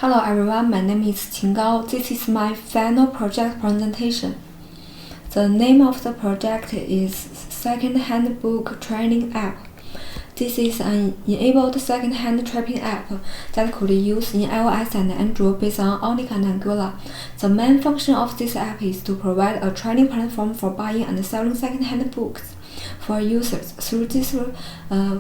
Hello everyone, my name is Qinggao. This is my final project presentation. The name of the project is Second-Hand Book Training App. This is an enabled second-hand tracking app that could use in iOS and Android based on Untitled and Angular. The main function of this app is to provide a training platform for buying and selling second-hand books for users. Through this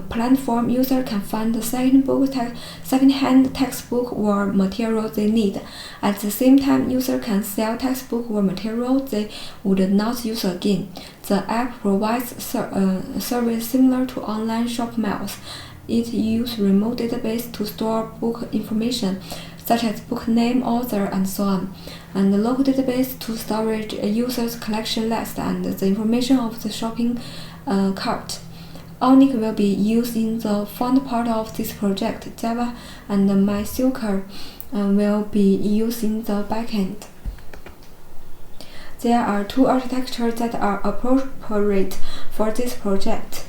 platform, users can find the second-hand textbook or material they need. At the same time, users can sell textbook or material they would not use again. The app provides service similar to online shop malls. It uses remote database to store book information, such as book name, author, and so on, and the local database to storage a user's collection list and the information of the shopping cart. Onyx will be used in the front part of this project. Java and MySQL will be used in the backend. There are two architectures that are appropriate for this project,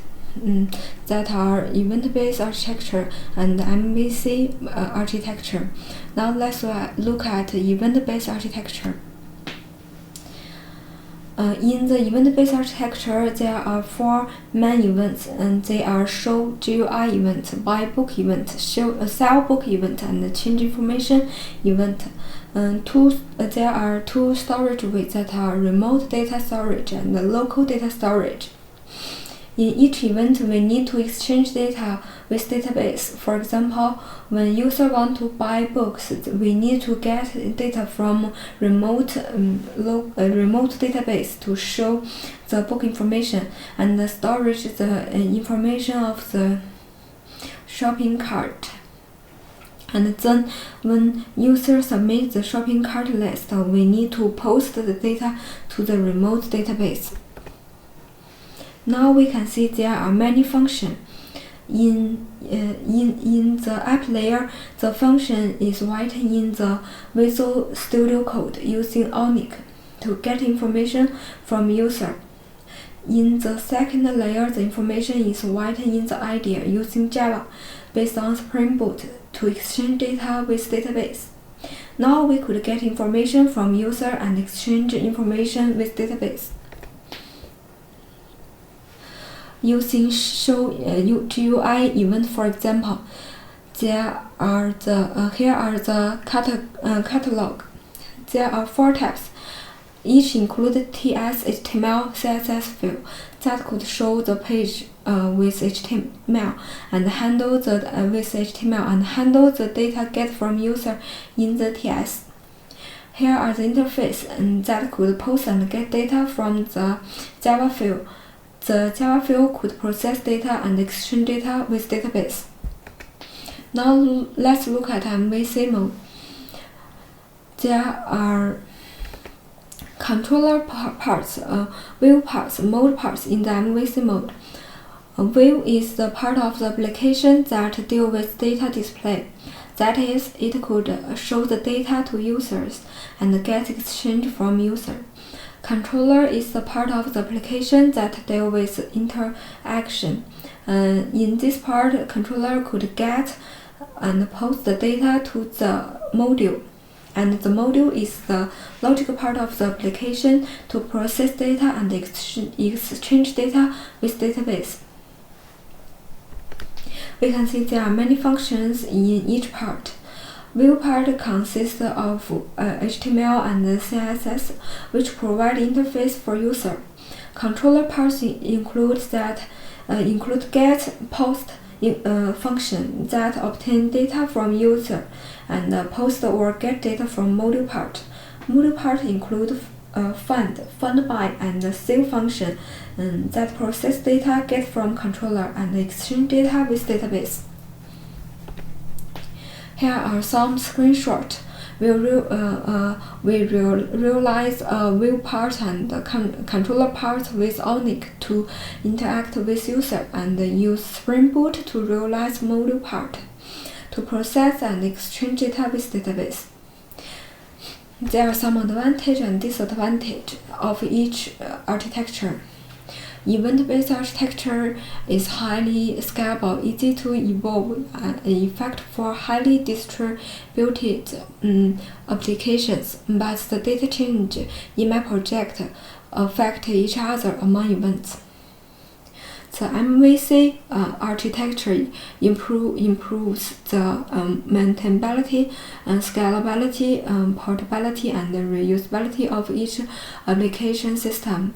that are event-based architecture and MVC architecture. Now let's look at event-based architecture. In the event-based architecture, there are four main events, and they are show GUI event, buy book event, sell book event, and change information event. There are two storage ways that are remote data storage and local data storage. In each event, we need to exchange data with database. For example, when user want to buy books, we need to get data from remote database to show the book information and storage the information of the shopping cart. And then, when user submits the shopping cart list, we need to post the data to the remote database. Now we can see there are many functions. In the app layer, the function is written in the Visual Studio Code using Onyx to get information from user. In the second layer, the information is written in the IDEA using Java based on Spring Boot to exchange data with database. Now we could get information from user and exchange information with database. Using show GUI event, for example, here are the catalog. There are four tabs. Each include TS, HTML, CSS field that could show the page with HTML and handle the data get from user in the TS. Here are the interface that could post and get data from the Java field. The Java field could process data and exchange data with database. Now let's look at MVC mode. There are controller parts, view parts, mode parts in the MVC mode. A view is the part of the application that deals with data display. That is, it could show the data to users and get exchange from user. Controller is the part of the application that deals with interaction. In this part, controller could get and post the data to the module, and the module is the logical part of the application to process data and exchange data with database. We can see there are many functions in each part. View part consists of HTML and CSS, which provide interface for user. Controller parts include get, post function that obtain data from user, and post or get data from module part. Module part include find by, and save function that process data get from controller and exchange data with database. Here are some screenshots. We realize a view part and controller part with Onyx to interact with user, and use Spring Boot to realize module part to process and exchange data with database. There are some advantages and disadvantages of each architecture. Event-based architecture is highly scalable, easy to evolve, and effective for highly distributed applications. But the data change in my project affect each other among events. The MVC architecture improves the maintainability, scalability, portability, and reusability of each application system.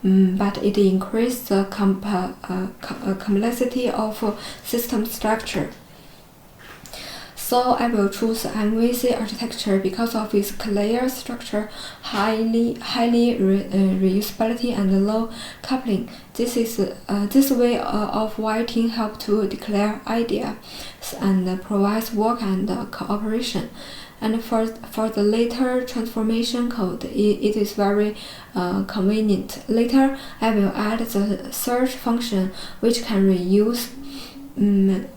But it increases the complexity of system structure. So I will choose MVC architecture because of its clear structure, highly reusability, and low coupling. This way of writing helps to declare ideas and provides work and cooperation. And for the later transformation code, it is very convenient. Later, I will add the search function, which can reuse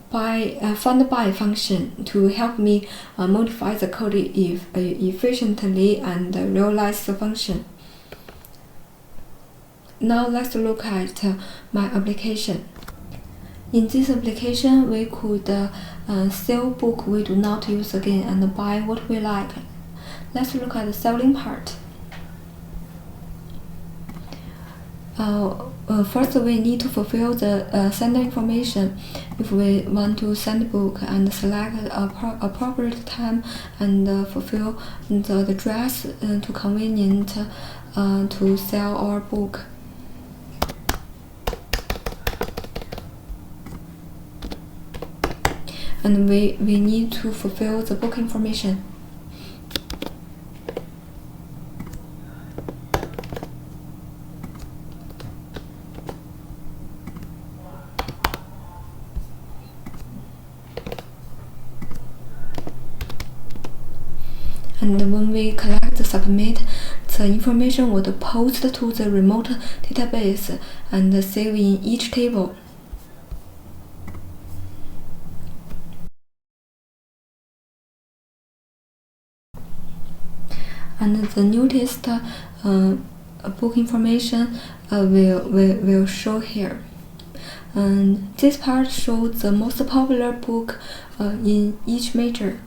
find by function to help me modify the code efficiently and realize the function. Now let's look at my application. In this application, we could sell book we do not use again and buy what we like. Let's look at the selling part. First, we need to fulfill the sender information. If we want to send a book, and select appropriate time and fulfill the address to convenient to sell our book. And we need to fulfill the book information. And when we collect submit, the information would post to the remote database and save in each table. And the newest book information will show here. And this part shows the most popular book in each major.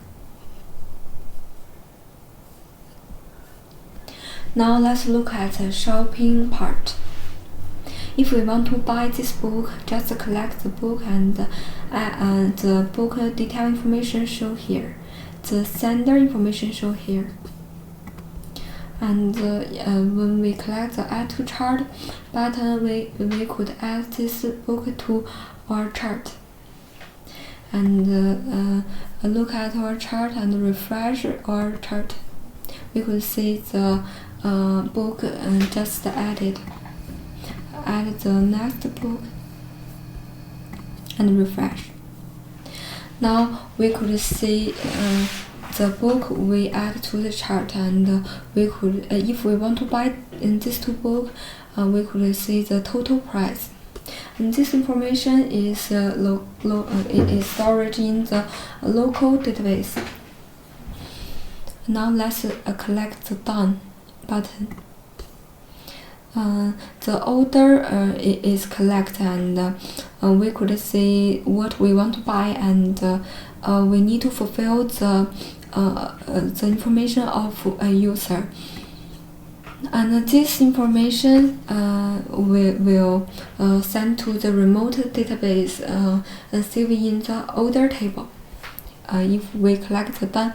Now let's look at the shopping part. If we want to buy this book, just collect the book and the book detail information show here. The sender information show here. And when we collect the Add to Chart button, we could add this book to our chart. And look at our chart and refresh our chart. We could see the book just added. Add the next book and refresh. Now we could see the book we add to the chart, and we could, if we want to buy in these two books, we could see the total price. And this information is stored in the local database. Now let's collect the Done button. The order is collected, and we could see what we want to buy, and we need to fulfill the information of a user. And this information will send to the remote database and save in the order table. If we collect the Done,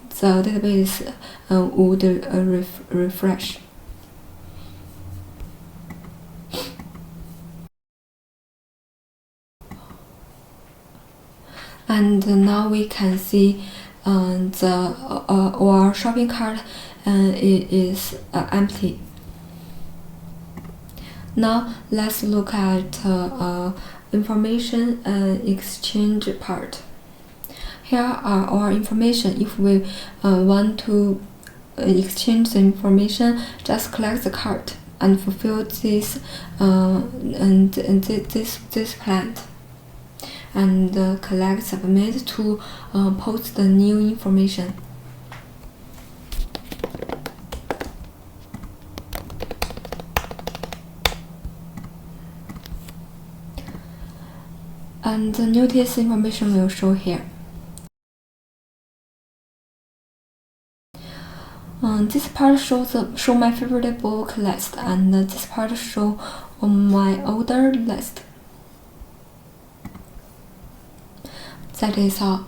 the database would refresh. And now we can see our shopping cart is empty. Now let's look at information exchange part. Here are our information. If we want to exchange the information, just collect the cart and fulfill this this plant, and collect submit to post the new information. and the notice information will show here. This part show my favorite book list, and this part show my order list. That is all.